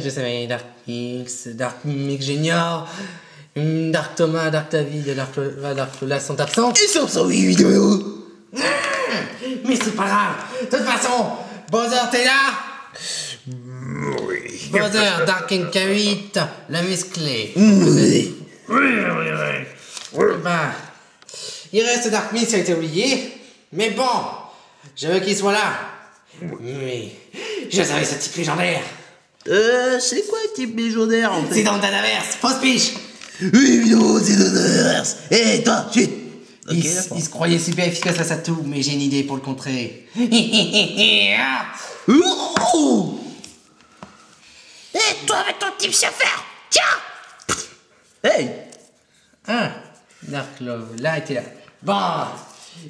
je sais, Dark X, Dark Mix Junior, Dark Thomas, Dark David, Dark Lola sont absents. Ils sont sur 8 vidéos. Mais c'est pas grave. De toute façon, Bowser, t'es là? Oui. Bowser, Dark NK8, la musclée. Oui. Bah, il reste Dark Mix qui a été oublié. Mais bon, je veux qu'il soit là. Mais je savais ce type légendaire. C'est quoi le type légendaire en fait? C'est dans le Danaverse, fausse piche. Oui, vidéo, c'est de l'inverse. Et toi, tu... Il se croyait super efficace face à tout, mais j'ai une idée pour le contrer. Oh. Et toi avec ton type chauffeur, tiens. Hey. Ah, Dark Love, là était là. Bon,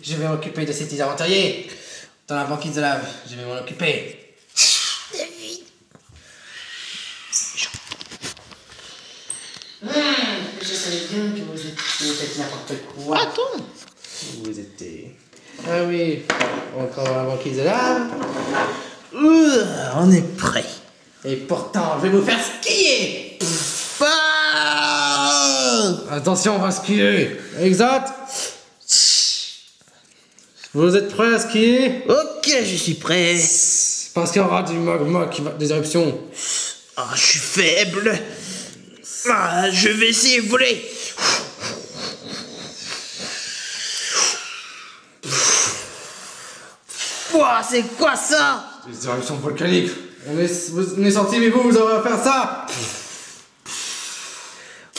je vais m'occuper de ces petits aventuriers. Dans la banquise de lave, je vais m'en occuper. David. Je savais bien que vous étiez n'importe quoi. Attends. Vous étiez... Ah oui, encore dans la banquise de lave. On est prêt. Et pourtant, je vais vous faire skier. Attention, on va skier. Exact. Vous êtes prêts à skier? Ok, je suis prêt. Parce qu'il y aura du magma qui va... des éruptions. Ah, je suis faible. Ah, je vais essayer de voler. Ouah, c'est quoi ça? Des éruptions volcaniques. On est sortis, mais vous aurez à faire ça.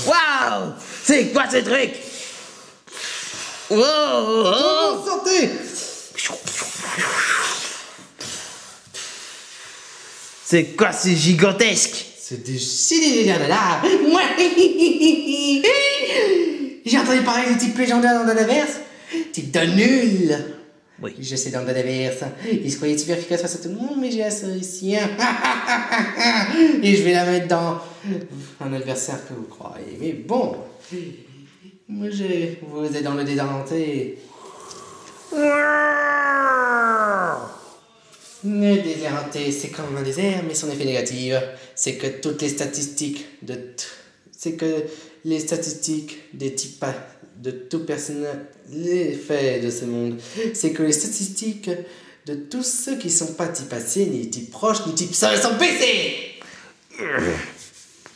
Waouh, c'est quoi ce truc? Wow. Sortez. C'est quoi, c'est gigantesque? C'est des de là. J'ai entendu parler du type légendaire dans Danaverse. Type de nul. Oui. Je sais dans Danaverse. Il se croyait super efficace face à tout le monde, mais j'ai réussi. Et je vais la mettre dans un adversaire que vous croyez. Mais bon. Moi, vous êtes dans le désenté. Le désert hanté, c'est comme un désert, mais son effet négatif, c'est que toutes les statistiques des types de tout personnel, l'effet de ce monde, c'est que les statistiques de tous ceux qui sont pas type AC, ni type proche, ni type sol sont baissées.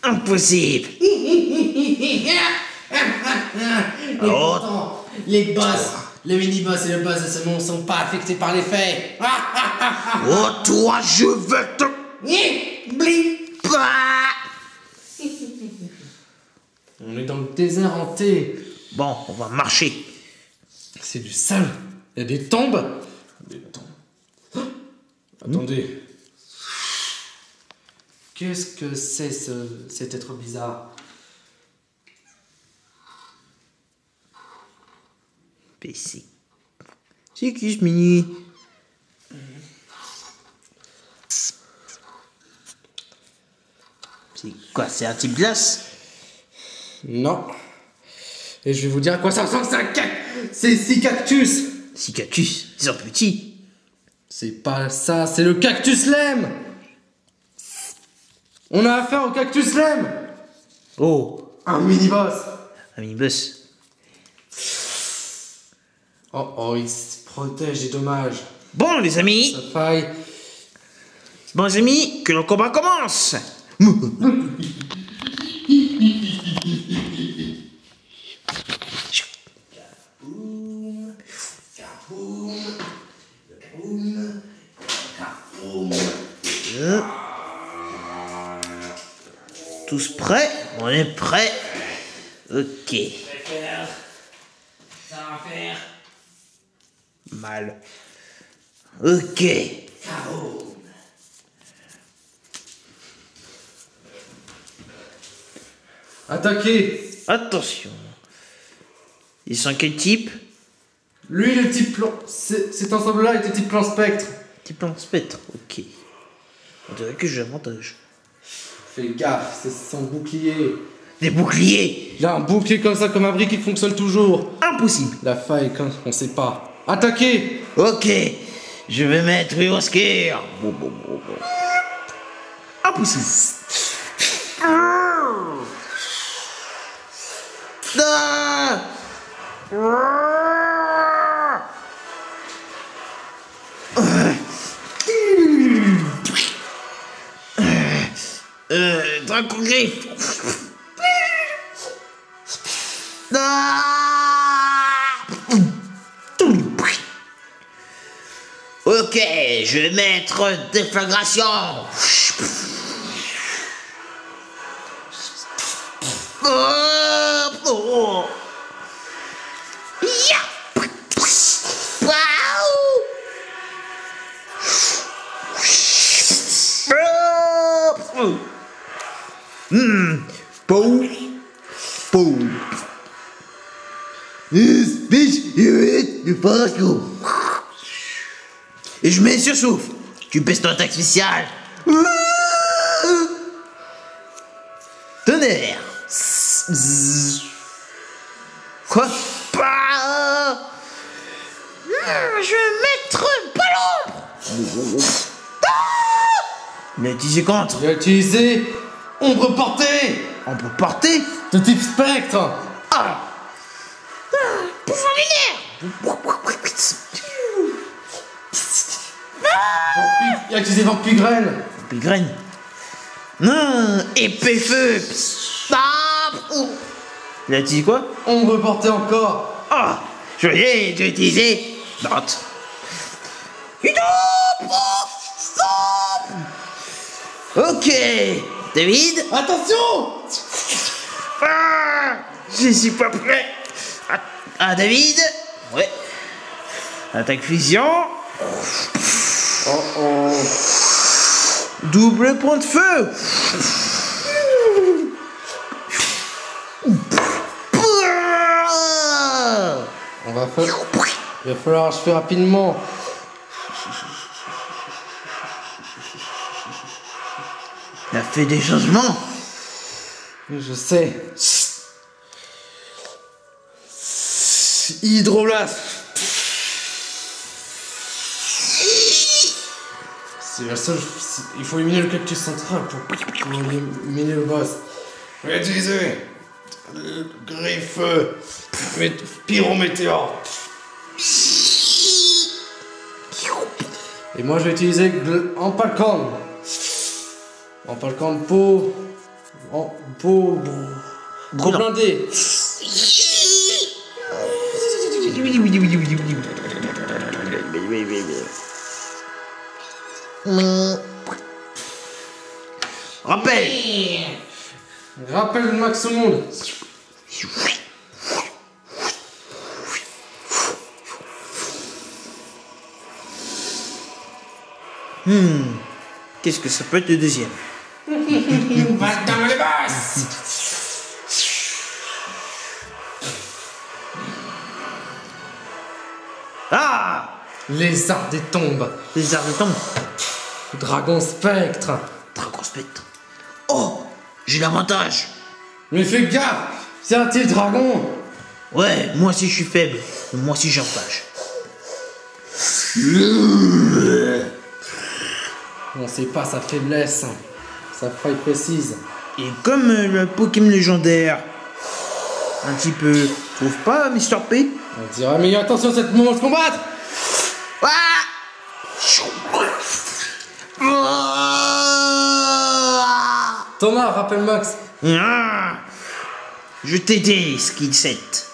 Impossible. Et pourtant, les boss, le mini-boss et le boss de ce monde sont pas affectés par l'effet. Oh, toi, je vais te... Bling. Bah. On est dans le désert hanté. Bon, on va marcher. C'est du sale. Il y a des tombes. Des tombes. Oh, attendez. Qu'est-ce que c'est cet être bizarre? PC. C'est qui ce mini? C'est quoi, c'est un type glace? Non. Et je vais vous dire à quoi ça ressemble, c'est 6 cactus. 6 cactus, ils sont petits. C'est pas ça, c'est le cactus lemme. On a affaire au cactus lemme. Oh, Un mini-boss. un mini-boss. Oh, il se protège des dommages. Bon, les amis. Ça faille. Bon, les amis, que le combat commence. Tous prêts? On est prêts. Ok. Ça va faire. Mal. Ok. Attaquez. Attention. Ils sont quel type? Lui, le type plan. Cet ensemble-là était type plan spectre. Type en spectre. Ok. On dirait que j'ai avantage. Fais gaffe, c'est son bouclier. Des boucliers. Il a un bouclier comme ça, comme un brick qui fonctionne toujours. Impossible. La faille, quand on sait pas. Attaquez. Ok. Je vais mettre au skier. Impossible. Dracogriffe. Ok, je vais mettre déflagration. Et je mets sur souffle. Tu baisses ton attaque spéciale. Tonnerre. Quoi? Je vais mettre ballon. Il a utilisé contre. Il a utilisé ombre portée Ombre portée. de type spectre. Ah. Pouvoir lunaire. Il a utilisé vampigrel. Pigraine. Non, épée feu. Ah. Il a utilisé quoi? Ombre portée encore. Ah, je vais utiliser Dante. Ok, David. Attention! Ah, je suis pas prêt. David. Ouais. Attaque fusion. Oh oh. Double point de feu. Il va falloir achever rapidement. Il a fait des changements. Je sais. Hydroblast. C'est la seule. Il faut éliminer le cactus central pour éliminer le boss. Je vais utiliser le griffe pyrométéore. Et moi je vais utiliser Empalcorn. Empalcorn peau. Peau. Gros blindé. Rappel max au monde. Qu'est-ce que ça peut être le deuxième? Va dans les basses. Ah! Lézard des tombes. Les arts de tombe. Dragon spectre. Dragon spectre. Oh! J'ai l'avantage. Mais fais gaffe. C'est un petit dragon. Ouais, moi aussi je suis faible. Moi aussi j'ai avantage. On sait pas sa faiblesse. Sa faille précise. Et comme le Pokémon légendaire, un petit peu, trouve pas, Mr. P? On dirait, mais attention, cette moment se combattre. Thomas, rappelle Max. Je vais t'aider, Skill 7.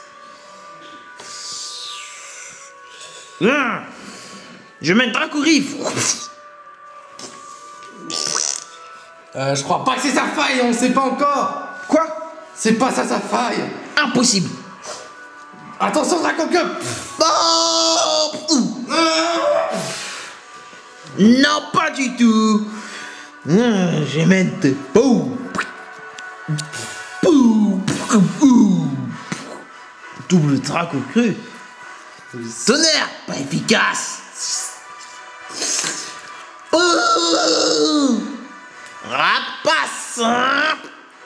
Je mets Dracogriffe. Je crois pas que c'est sa faille, on sait pas encore. Quoi? C'est pas ça sa faille. Impossible. Attention, Dragon Cup. Non, pas du tout. Je vais mettre Pou. Double Draco cru. Tonnerre, pas efficace. Rapace. Je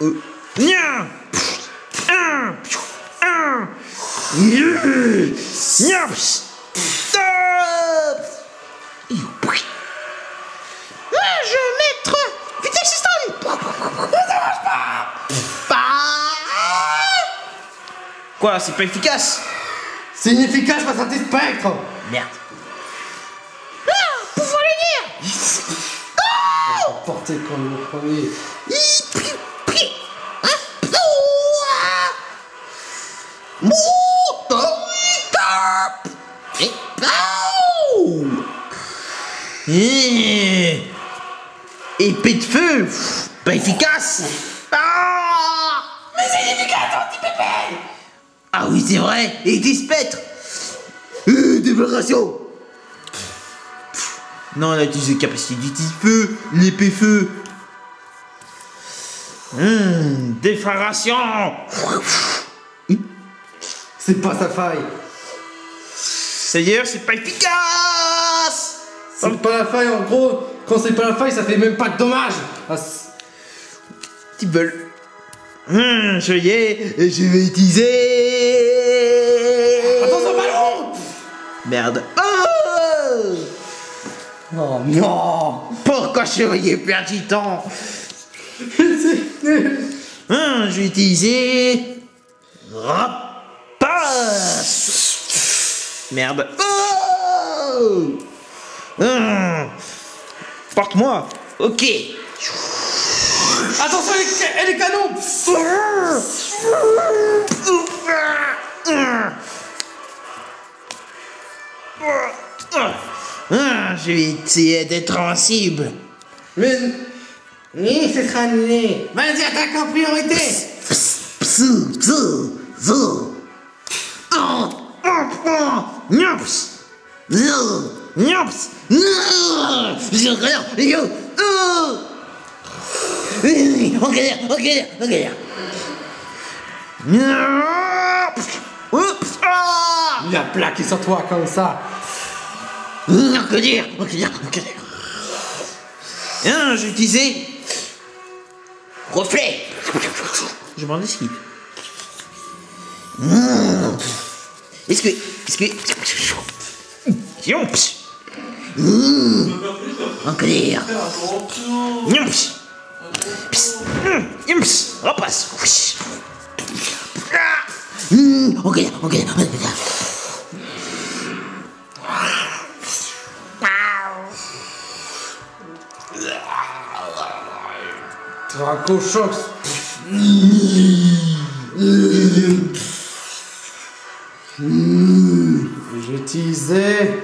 vais mettre vitesse système. Ça marche pas. Quoi, c'est pas efficace? C'est inefficace face à tes spectres. Merde. Pouvoir lunaire. Portez comme le premier. Épée de feu, pas efficace. Mais c'est inefficace, anti-pépé. Ah oui, c'est vrai, et des spectres. Déflagration. Non, on a utilisé la capacité du petit feu, l'épée feu. Déflagration. C'est pas sa faille. C'est-à-dire, c'est pas efficace. C'est pas la faille, en gros. Quand c'est pas la faille, ça fait même pas de dommages. Ah, Petit bol. Je y ai, et je vais utiliser. attention, ballon. Merde. Oh non. Pourquoi je vais perdre du temps? Je vais utiliser. Rapace. Merde. Porte-moi. Ok. Attention, les canons. Je vais essayer d'être invincible. Mais... Oui, c'est annulé. Vas-y, attaque en priorité. On galère. Il a plaqué sur toi comme ça. On galère. J'ai utilisé reflet. Je m'en esquive. Est-ce que en colère. Repasse. En colère. Draco Shox. J'utilisais...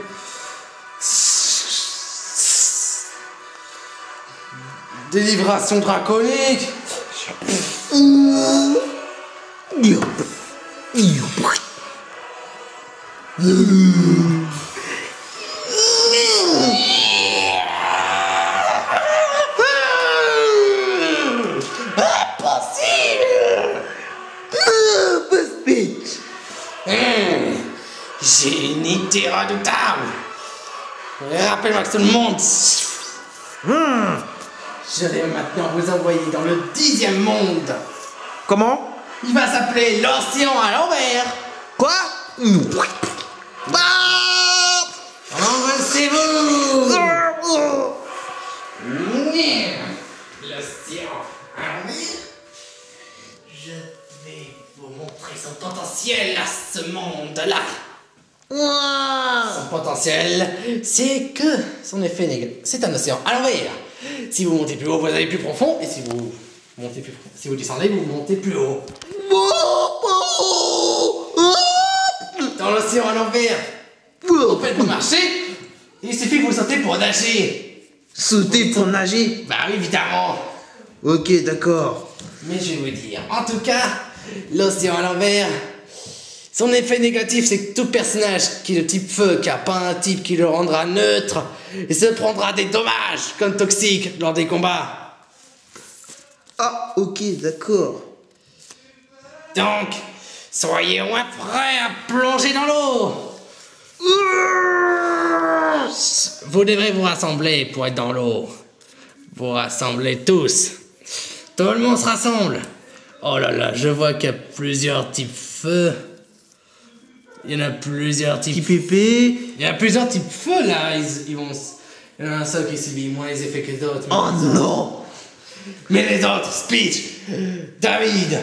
Délivration draconique. J'ai une idée redoutable. Rappelle-moi que tout le monde. Je vais maintenant vous envoyer dans le 10e monde. Comment? Il va s'appeler l'océan à l'envers. Quoi? Avancez-vous. L'océan à l'envers. Je vais vous montrer son potentiel à ce monde-là. Son potentiel, c'est que son effet négatif. C'est un océan à l'envers. Si vous montez plus haut, vous allez plus profond. Et si vous montez plus profond, si vous descendez, vous montez plus haut. Dans l'océan à l'envers, en fait, vous marchez. Il suffit que vous sautez pour nager. Sauter pour nager? Bah oui, évidemment. Ok, d'accord. Mais je vais vous dire, en tout cas, l'océan à l'envers, son effet négatif, c'est que tout personnage qui est de type feu, qui a pas un type qui le rendra neutre, et se prendra des dommages comme toxiques lors des combats. Ah, ok, d'accord. Donc, soyez au moins prêts à plonger dans l'eau. Vous devrez vous rassembler pour être dans l'eau. Vous rassemblez tous. Tout le monde se rassemble. Oh là là, je vois qu'il y a plusieurs types feu. Il y en a plusieurs types. épée. Il y a plusieurs types feu là. Il y en a un seul qui subit moins les effets que d'autres. Oh non. Mais les autres, Speech, David,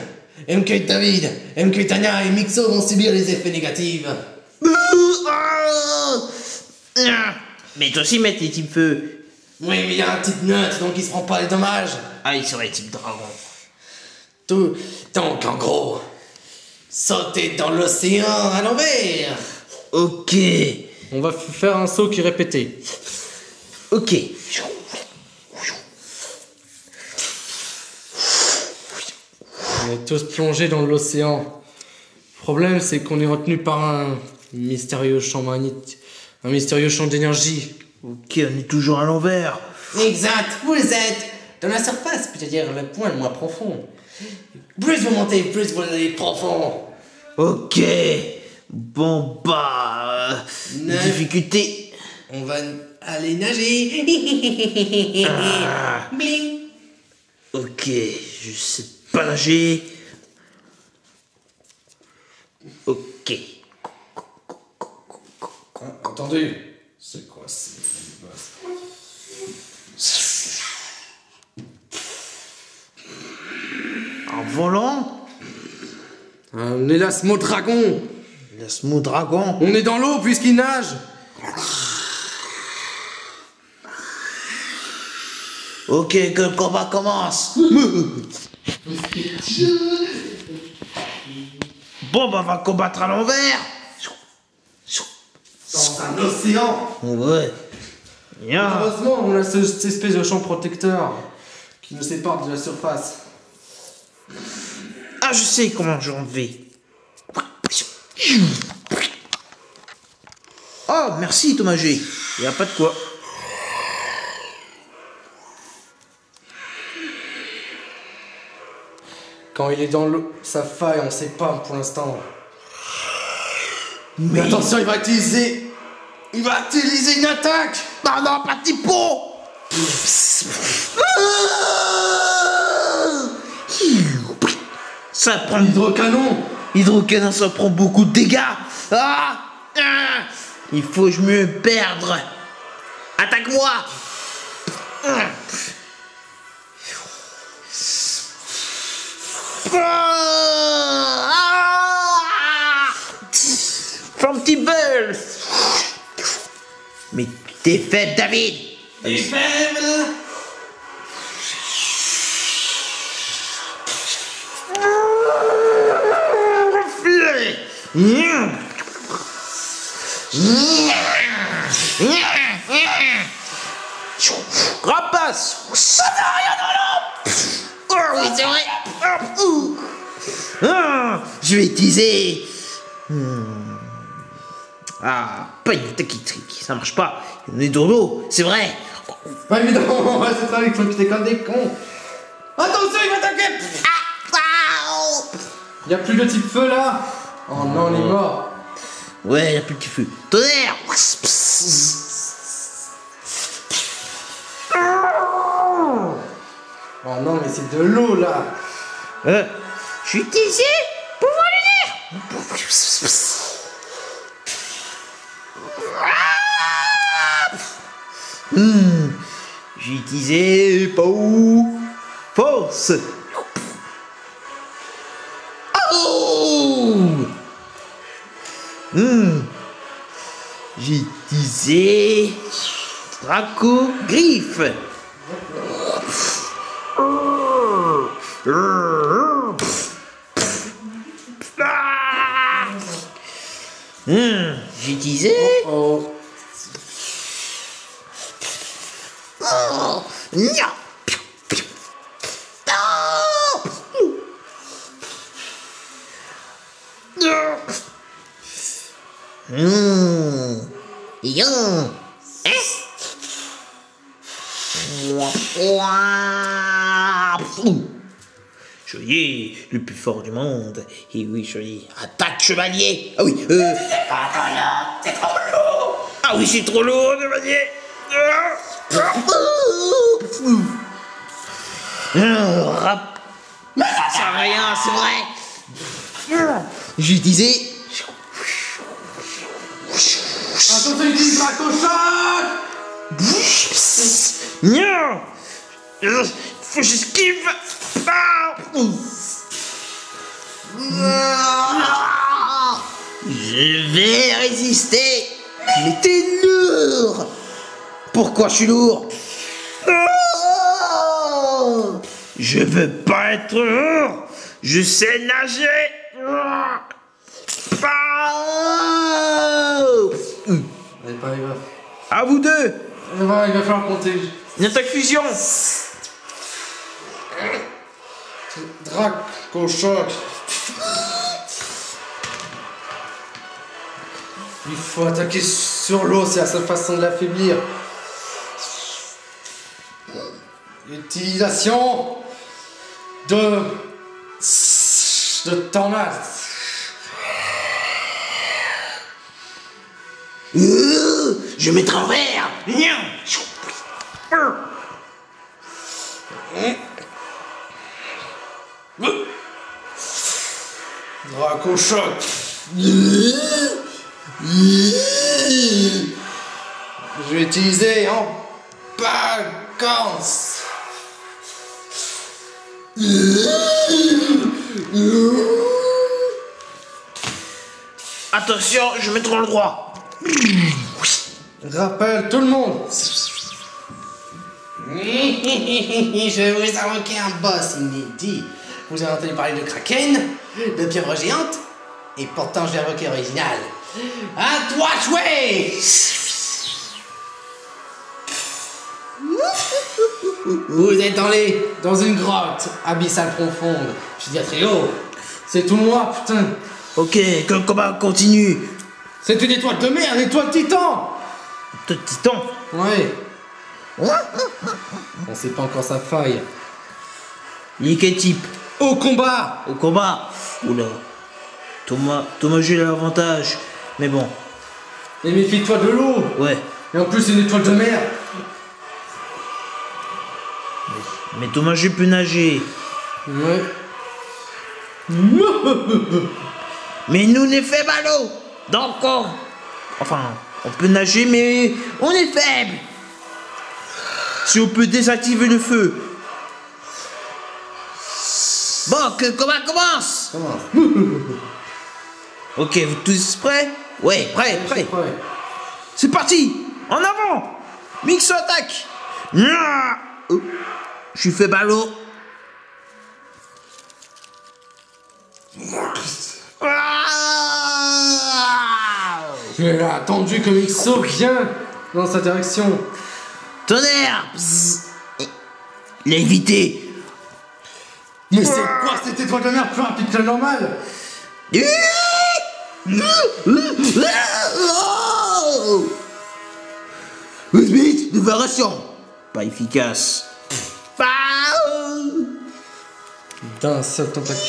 MK David, MK Tanya et Mixo vont subir les effets négatifs. Mais toi aussi, mec, les types feu. Oui, mais il y a un type neutre, donc il se prend pas les dommages. Ah, il serait type dragon. Tout, donc en gros, sauter dans l'océan à l'envers. Ok. On va faire un saut qui est répété. Ok. On est tous plongés dans l'océan. Le problème, c'est qu'on est retenu par un mystérieux champ magnétique, un mystérieux champ d'énergie. Ok, on est toujours à l'envers. Exact, vous êtes dans la surface, c'est-à-dire le point le moins profond. Plus vous montez, plus vous allez profond. Ok. Bon, bah... difficulté. On va aller nager. Bling. Ok, je sais pas nager. Ok. Attendez, c'est quoi ça? Un volant. Un élasmo dragon. Laisse-moi dragon. On est dans l'eau puisqu'il nage. Ok, que le combat commence. Bon, bah, on va combattre à l'envers. Dans un océan. Ouais. Bien. Heureusement, on a cette espèce de champ protecteur qui nous sépare de la surface. Ah, je sais comment j'en vais. Oh, merci Thomas G. Y a pas de quoi. Quand il est dans l'eau, sa faille, on sait pas pour l'instant. Mais attention, il va utiliser une attaque. Non, non, pas de typo. Ça prend Hydrocanon. Hydrocanon, ça prend beaucoup de dégâts. Il faut que je me perdre. Attaque-moi. Fais un petit bol. Mais t'es faible, David. T'es faible. Rapace. Ça n'a rien dans l'eau. Oh oui, c'est vrai. Je vais utiliser. Ah, pas une tactique, ça marche pas. On est dans l'eau, c'est vrai. Pas évident, c'est très avec son petit comme des cons. Attention, il va attaquer. Y a plus de type feu là. Oh non, on est mort. Ouais, y a plus de petit feu. Tonnerre. Oh non, mais c'est de l'eau là. Je suis utilisé pouvoir lunaire. J'ai utilisé Pow Force. Oh. J'ai utilisé Draco Griffe. J'ai utilisé. Oh. Nya. Chevalier, le plus fort du monde. Et oui, chevalier. Attaque, chevalier. Ah oui, C'est pas c'est trop lourd. Ah oui, c'est trop lourd, chevalier. Mais ça sert à rien, c'est vrai. J'ai utilisé. Attention, il utilise Dracochoc. Non. Faut que j'esquive. Je vais résister. Mais t'es lourd. Pourquoi je suis lourd? Je veux pas être lourd. Je sais nager. Allez, pas, il va. À vous deux. Il va falloir compter. Une attaque fusion. Dracochoc. Il faut attaquer sur l'eau, c'est la seule façon de l'affaiblir. Utilisation de tornade. Je mettrai en vert. Dracochoc. Je vais utiliser en vacances. Attention, je mettrai le droit. Rappelle tout le monde. Je vais vous invoquer un boss inédit. Vous avez entendu parler de Kraken, de pieuvre géante, et pourtant je vais invoquer original. À toi de jouer. Vous êtes dans une grotte abyssale profonde. Je dis à très haut. C'est tout noir, putain. Ok, que le combat continue. C'est une étoile de mer, une étoile titan. De titan. Ouais. On sait pas encore sa faille. Il est quel type? Au combat. Au combat. Oula. Thomas j'ai l'avantage. Mais bon. Et méfie-toi de l'eau. Ouais. Et en plus, c'est une étoile de mer. Mais Thomas j'ai peut nager. Ouais. Mais nous on est faible à l'eau. Donc on peut nager mais on est faible. Si on peut désactiver le feu. Bon, que le combat commence. Ok, vous tous prêts? Ouais, prêt. C'est parti. En avant. Mixo attaque. Je suis faible à l'eau. J'ai attendu que Mixo vienne dans sa direction. Tonnerre. Il a évité. Mais c'est quoi cette étoile de mer plus rapide que la normale? Vite, de variation. Pas efficace. D'un seul tentacule.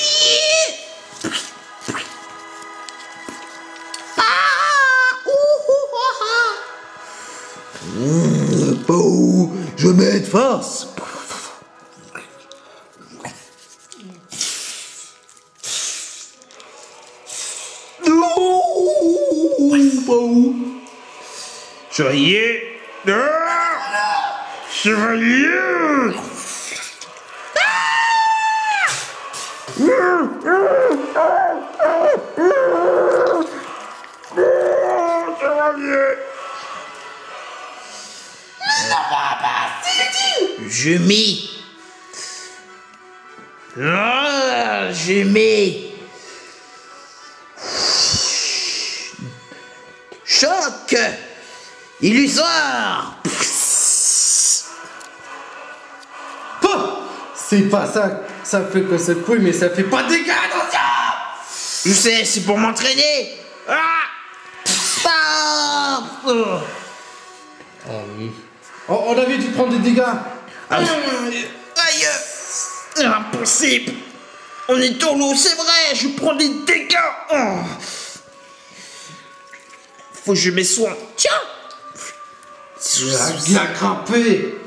Je mets de force. Chevalier. Chevalier. Je mets. Je mets. Choc illusoire. C'est pas ça. Ça fait que secouer, mais ça fait pas de dégâts, attention. Je sais, c'est pour m'entraîner. On a vu tu prendre des dégâts. Aïe. Impossible. On est dans l'eau, c'est vrai. Je prends des dégâts. Faut que je mets soin. Tiens. Il a grimpé.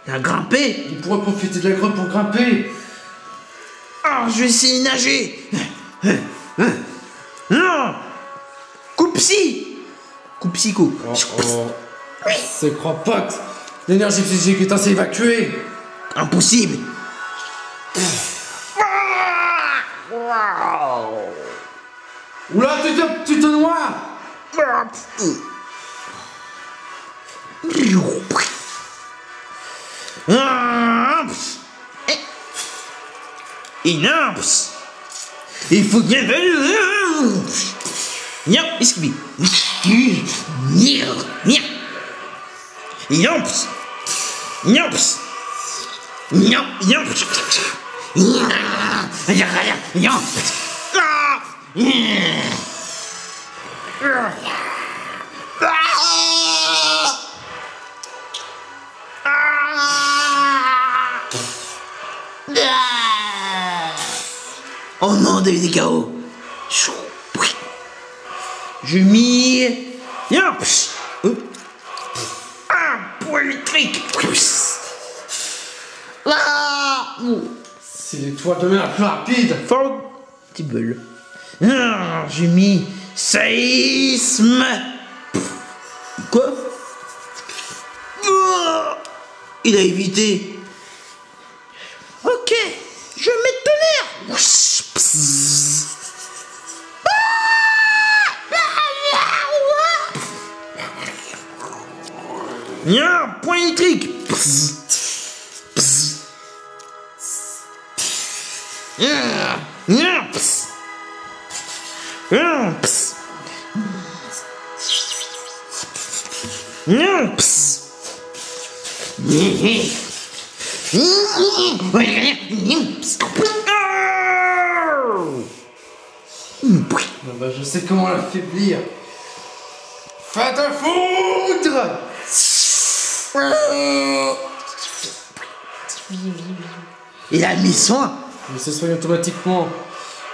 Il a grimpé. Il pourrait profiter de la grotte pour grimper. Je vais essayer de nager. Non. Coupe-ci. Coupe. C'est crois pas que l'énergie physique est ainsi évacuée. Impossible. Oula, tu te noies. Il faut bien... Nya, Scooby. Yamps. Yamps. Yamps. Oh non, des chaos. Je m'y... Yamps. Poil électrique. Là. C'est l'étoile de mer la plus rapide. Fortable. J'ai mis séisme. Quoi? Il a évité. Ok, je vais mettre tonnerre. Point électrique. Bah, je sais comment l'affaiblir. Faites un foudre. Il a mis soin. Mais ce soigne automatiquement.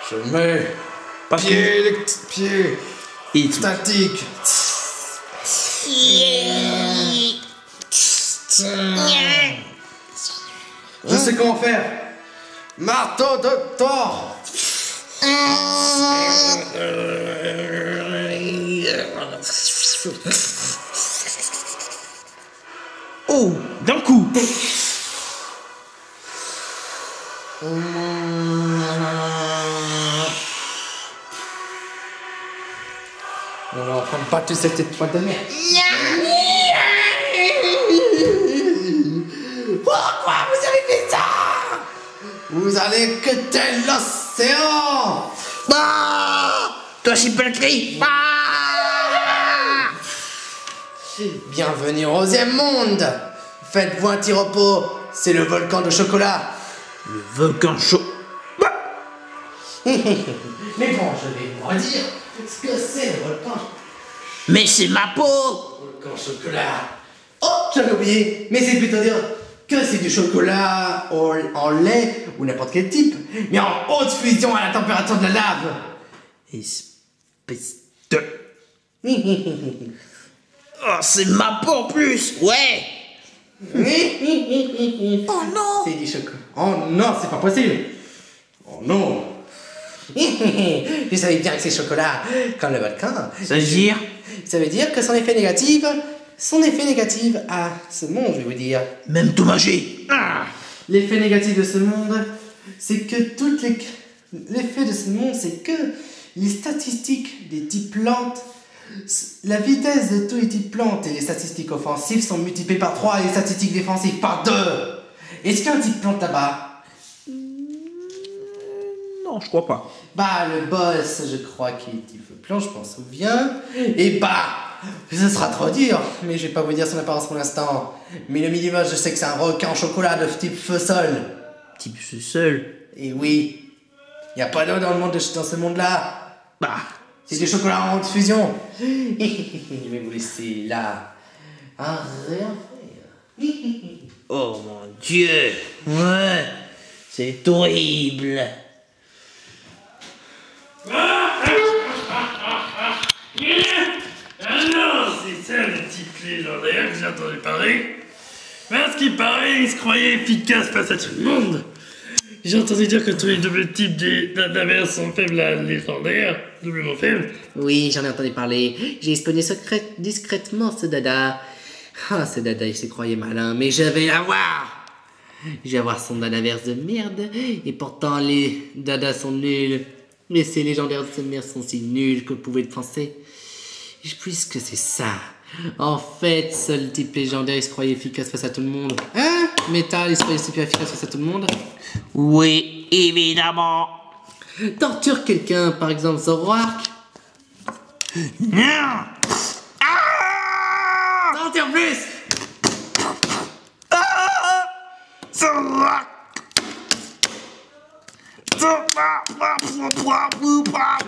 Je mets Parce pied Et statique. Je sais comment faire. Marteau de Thor. Oh, d'un coup. On est en train de battre cette étoile de mer. Pourquoi vous avez fait ça? Vous allez quitter l'océan. Toi, c'est pas le cri. Bienvenue au 11e monde. Faites-vous un petit repos. C'est le volcan de chocolat. Le volcan chaud. Mais bon, je vais vous redire ce que c'est le volcan. Mais c'est ma peau. Volcan chocolat. Oh, j'avais oublié. Mais c'est plutôt dire que c'est du chocolat en lait ou n'importe quel type, mais en haute fusion à la température de la lave. Espèce de... Oh, c'est ma peau en plus. Ouais. Oh non. C'est du chocolat. Oh non, c'est pas possible. Oh non. Je savais bien que c'est chocolat comme le volcan. Ça veut dire? Ça veut dire que son effet négatif à ce monde, je vais vous dire. Même tout manger. L'effet négatif de ce monde, c'est que l'effet de ce monde, c'est que les statistiques des types plantes, la vitesse de tous les types plantes et les statistiques offensives sont multipliées par 3 et les statistiques défensives par 2. Est-ce qu'il y a un type plante là-bas? Non, je crois pas. Bah, le boss, je crois qu'il est type plante, je m'en souviens. Et bah, ce sera trop dur, mais je vais pas vous dire son apparence pour l'instant. Mais le minimum, je sais que c'est un requin en chocolat de type feu-sol. Type ce seul. Et oui, il n'y a pas d'eau dans ce monde-là. Bah, c'est du chocolat en haute fusion. Je vais vous laisser là. À rien faire. oh mon Dieu. Ouais, c'est horrible. Alors, c'est ça le type légendaire que j'ai entendu parler. Parce qu'il paraît, il se croyait efficace face à tout le monde. J'ai entendu dire que tous les doubles types d'adversaires sont faibles à légendaire, doublement faibles. Oui, j'en ai entendu parler. J'ai espionné discrètement ce dada. Ah, ce dada, il se croyait malin, mais je vais l'avoir. Je vais avoir son dadaverse de merde, et pourtant les dadas sont nuls. Mais ces légendaires de cette mère sont si nuls que vous pouvez le penser. Puisque c'est ça. En fait, seul type légendaire, il se croyait efficace face à tout le monde. Hein? Métal, il se croyait super efficace face à tout le monde. Oui, évidemment. Torture quelqu'un, par exemple, Zoroark. Non. Torture plus!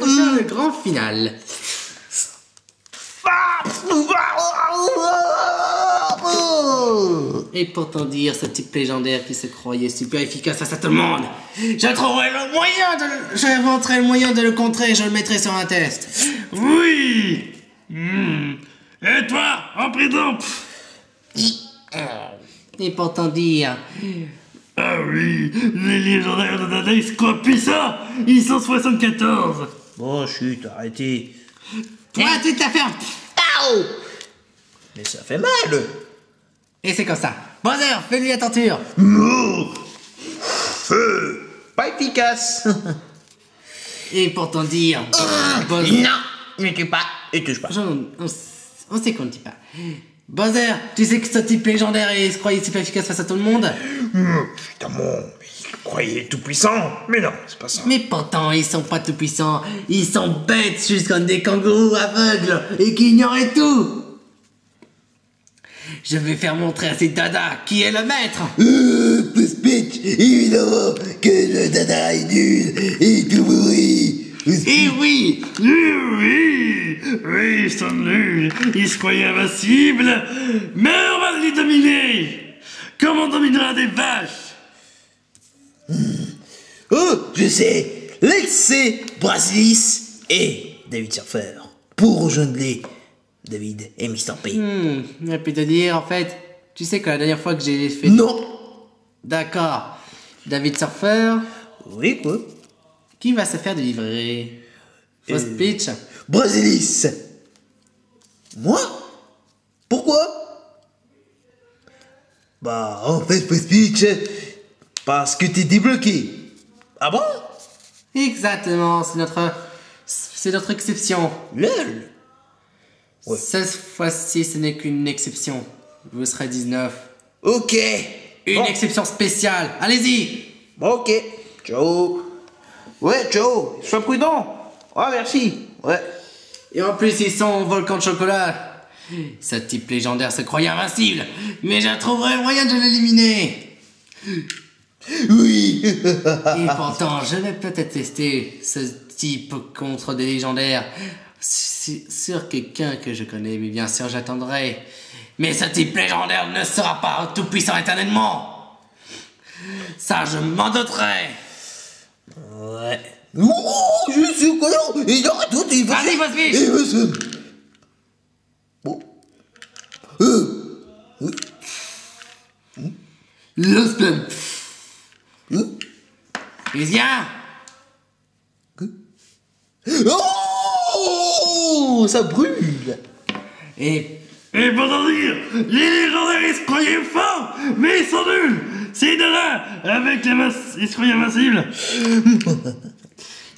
Le grand final. Et pourtant dire ce type légendaire qui se croyait super efficace face à tout le monde. J'inventerai le moyen de le contrer et je le mettrai sur un test. Oui. Et toi, en prison? Et pourtant dire... Ah oui, les légendaires de Dada, ils se croient puissants. Ils sont 74. Bon, chut, arrêtez. Toi, tu te la fermes. Mais ça fait mal. Et c'est comme ça. Bowser, fais-lui la torture. Feu. Pas efficace. Et pourtant dire... Bowser... Non, ne tue pas, ne touche pas. On sait qu'on ne dit pas. Bowser, tu sais que ce type légendaire il se croyait super efficace face à tout le monde? Évidemment, il croyait tout puissant. Mais non, c'est pas ça. Mais pourtant, ils sont pas tout puissants. Ils sont bêtes, juste comme des kangourous aveugles et qui ignoraient tout. Je vais faire montrer à ces dadas qui est le maître. Speech, évidemment que le dada est nul et tout pourri. Et oui, Oui, ils sont nuls. Ils se croyaient invincibles. Mais on va les dominer. Comme on dominera des vaches. Oh, je sais, Lexé, Brasilis et David Surfer. Pour rejoindre les David et Mr. P. on peut te dire, en fait, tu sais que la dernière fois que j'ai fait... Non. D'accord. David Surfer, Oui, quoi. qui va se faire délivrer? Fausse pitch. Brasilis. Moi? Pourquoi? Bah, en fait, Speech, parce que t'es débloqué. Ah bon? Exactement, c'est notre exception. Lol. Ouais. Cette fois-ci, ce n'est qu'une exception. Vous serez 19. Ok. Une Bon. exception spéciale. Allez-y. Ok. Ciao. Ouais, ciao. Sois prudent. Ah, merci. Ouais. Et en plus, ils sont au volcan de chocolat. Ce type légendaire se croyait invincible. Mais je trouverai le moyen de l'éliminer. Oui. Et pourtant, je vais peut-être tester ce type contre des légendaires sur quelqu'un que je connais, mais bien sûr j'attendrai. Mais ce type légendaire ne sera pas tout puissant éternellement. Ça, je m'en douterai. Ouais. Oh, je suis collant. Et arrête tout, il va... Vas-y, Fosbiche. Et vas-y. Bon. Le spam. Viens. Oh, ça brûle. Et Et pour t'en dire, les légendaires, ils se croyaient forts, mais ils sont nuls. Ces deux-là, avec les masses, ils se croyaient invincibles.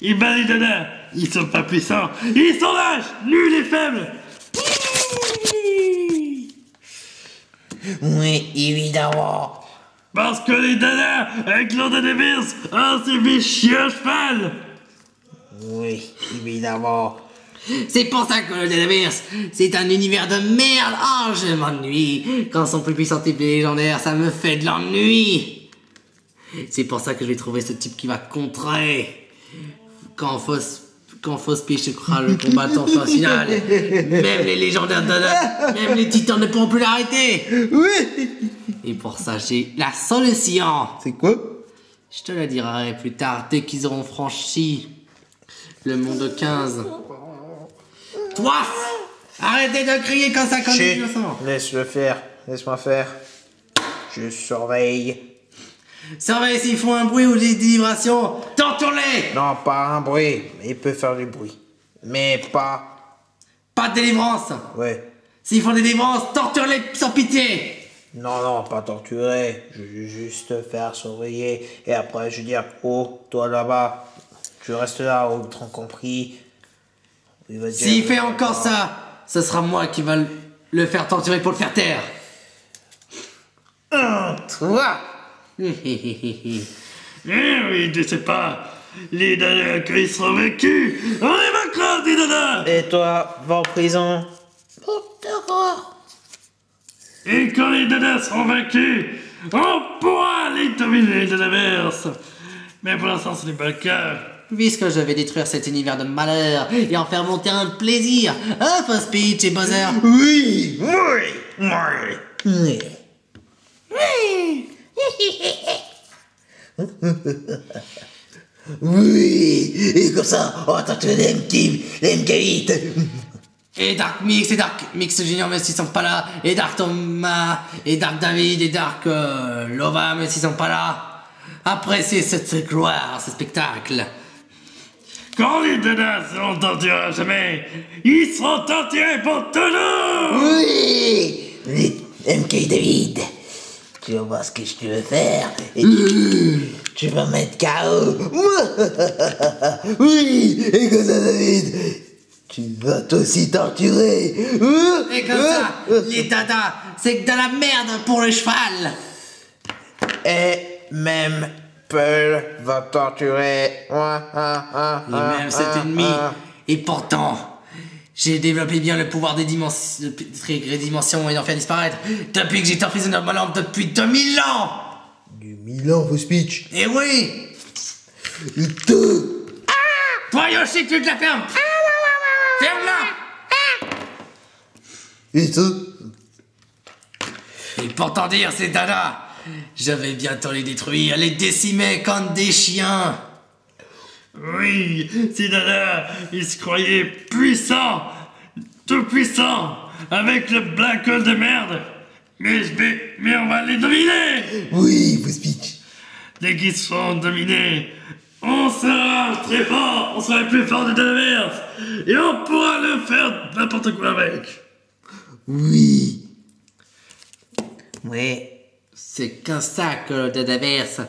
Ils battent les dadas, ils sont pas puissants, ils sont lâches, nuls et faibles. Oui, évidemment. Parce que les dadas, avec l'ordre de Beers, c'est fait chier à cheval. Oui, évidemment. c'est pour ça que le Dataverse, c'est un univers de merde. Oh, je m'ennuie. Quand son plus puissant type est légendaire, ça me fait de l'ennui. C'est pour ça que je vais trouver ce type qui va contrer. Quand Fausse Piche sera le combattant final, même les légendaires de Dada, même les titans ne pourront plus l'arrêter. Oui. Et pour ça, j'ai la solution. C'est quoi? Je te la dirai plus tard, dès qu'ils auront franchi le monde 15. Toi, arrêtez de crier quand ça connaît Chut, innocent. laisse-le faire. Laisse-moi faire. Je surveille. Surveille s'ils font un bruit ou des vibrations. Torture-les. Non, pas un bruit. Il peut faire du bruit. Mais pas... Pas de délivrance. Ouais. S'ils font des délivrances, torture-les sans pitié. Non, non, pas torturer. Je vais juste te faire surveiller. Et après, je vais dire, oh, toi là-bas, Je reste là, autrement compris. Il va dire- S'il fait encore ça, ce sera moi qui va le faire torturer pour le faire taire. Toi. Eh oui, tu sais pas. Les dadas, quand ils seront vaincus, on les vaincra, des dadas. Et toi, va en prison. Et quand les dadas seront vaincus, on pourra les dominer de l'inverse. Mais pour l'instant, ce n'est pas le cas. Puisque je vais détruire cet univers de malheur et en faire mon terrain de plaisir. Hein, Fausse Peach et Bowser? Oui, oui. Oui, et comme ça, on va torturer les MK8. Et Dark Mix et Dark Mix Junior même s'ils sont pas là. Et Dark Thomas et Dark David et Dark Lova même s'ils sont pas là. Appréciez cette gloire, ce spectacle. Quand les dadas seront torturés à jamais, ils seront torturés pour toujours. Oui, les MK David. Tu vas voir ce que je te veux faire. Et tu vas mettre KO. Oui, et comme ça, David, tu vas toi aussi torturer. Et comme ça, les dadas, c'est que de la merde pour le cheval. Et même Pearl va torturer. Et même cet ennemi. Et pourtant, j'ai développé bien le pouvoir des dimensions et d'en faire disparaître depuis que j'étais emprisonné dans ma lampe depuis 2000 ans. Du Milan, vos speech. Et oui. Toi Yoshi, tu te la fermes. Ferme-la. Et ça? Et pourtant dire ces dadas, je vais bientôt les détruire, les décimer comme des chiens. Oui, ces dadas, ils se croyaient puissants, tout puissants, avec le black hole de merde. Mais on va les dominer. Oui, vos speech. Dès qu'ils seront dominés, on sera très fort, on sera les plus forts de Dadaverse, et on pourra le faire n'importe quoi avec. Oui. Oui, c'est qu'un ça que le Dadaverse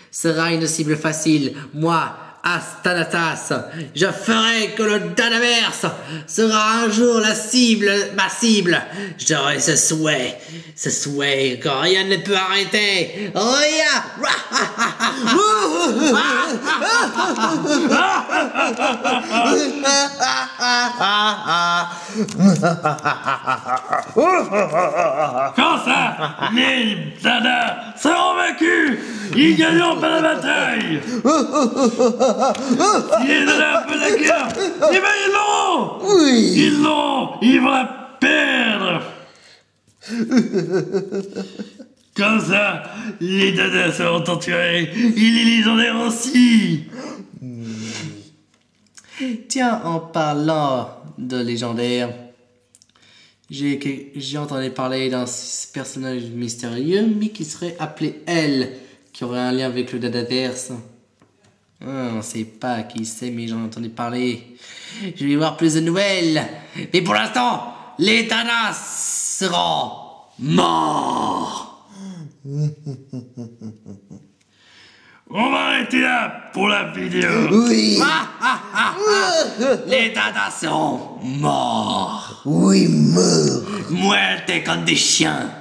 sera une cible facile. Moi, Astanatas, je ferai que le Dadaverse sera un jour ma cible. J'aurai ce souhait que rien ne peut arrêter. Rien. Quand ça, les dadas seront vaincus, ils gagneront pas la bataille. Si les dadas peuvent la guerre, eh ben ils l'auront. Oui. Ils l'auront, ils vont la perdre. Comme ça, les dadas seront torturés, il est légendaire aussi. Tiens, en parlant de légendaire, j'ai entendu parler d'un personnage mystérieux, mais qui serait appelé Elle, qui aurait un lien avec le Dadaverse. On sait pas qui c'est, mais j'en ai entendu parler. Je vais voir plus de nouvelles. Mais pour l'instant, les dadas seront morts. On va arrêter là pour la vidéo. Oui. Les dadas seront morts. Oui, mort. Muerte comme des chiens.